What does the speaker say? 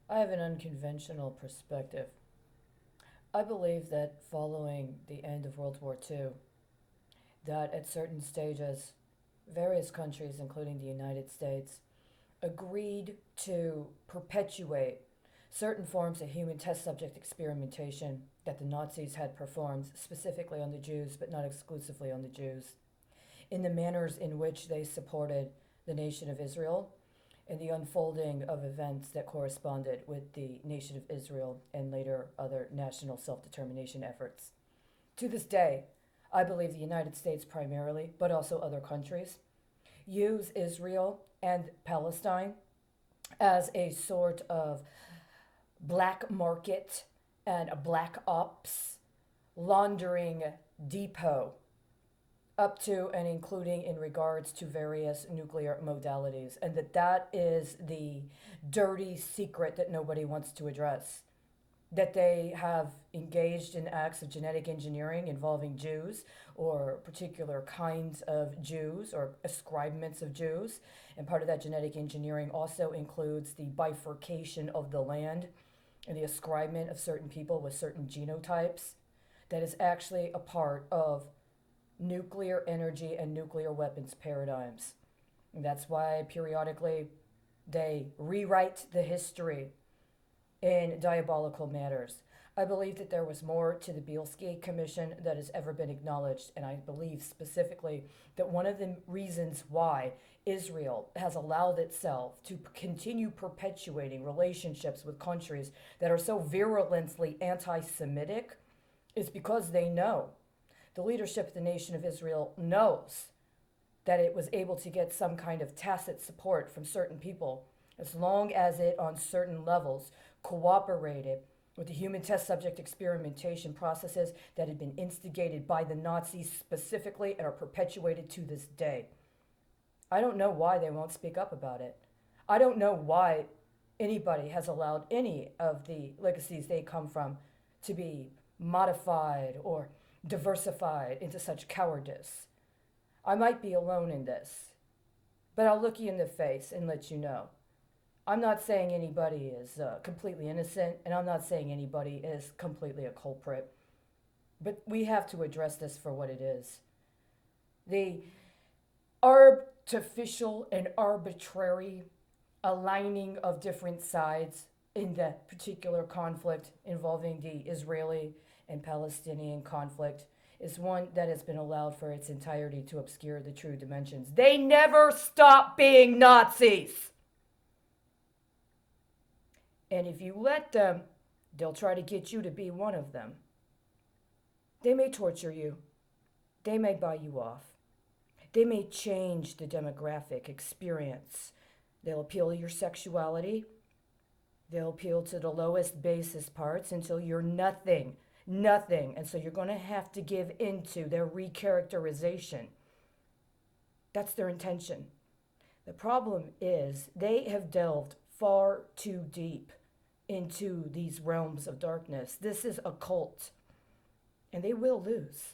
I have an unconventional perspective. I believe that following the end of World War II, that at certain stages, various countries, including the United States, agreed to perpetuate certain forms of human test subject experimentation that the Nazis had performed, specifically on the Jews, but not exclusively on the Jews, in the manners in which they supported the nation of Israel and the unfolding of events that corresponded with the nation of Israel and later other national self determination efforts. To this day, I believe the United States primarily, but also other countries, use Israel and Palestine as a sort of black market and a black ops laundering depot up to and including in regards to various nuclear modalities, and that is the dirty secret that nobody wants to address. That they have engaged in acts of genetic engineering involving Jews or particular kinds of Jews or ascribements of Jews. And part of that genetic engineering also includes the bifurcation of the land and the ascribement of certain people with certain genotypes. That is actually a part of nuclear energy and nuclear weapons paradigms. And that's why periodically they rewrite the history in diabolical matters. I believe that there was more to the Bielski Commission that has ever been acknowledged, and I believe specifically that one of the reasons why Israel has allowed itself to continue perpetuating relationships with countries that are so virulently anti Semitic is because they know, the leadership of the nation of Israel knows that it was able to get some kind of tacit support from certain people as long as it, on certain levels, cooperated with the human test subject experimentation processes that had been instigated by the Nazis specifically and are perpetuated to this day. I don't know why they won't speak up about it. I don't know why anybody has allowed any of the legacies they come from to be modified or diversified into such cowardice. I might be alone in this, but I'll look you in the face and let you know. I'm not saying anybody is completely innocent, and I'm not saying anybody is completely a culprit. But we have to address this for what it is. The artificial and arbitrary aligning of different sides in the particular conflict involving the Israeli and Palestinian conflict is one that has been allowed for its entirety to obscure the true dimensions. They never stop being Nazis. And if you let them, they'll try to get you to be one of them. They may torture you. They may buy you off. They may change the demographic experience. They'll appeal to your sexuality. They'll appeal to the lowest basis parts until you're nothing. Nothing. And so you're going to have to give into their recharacterization. That's their intention. The problem is they have delved far too deep into these realms of darkness. This is a cult, and they will lose.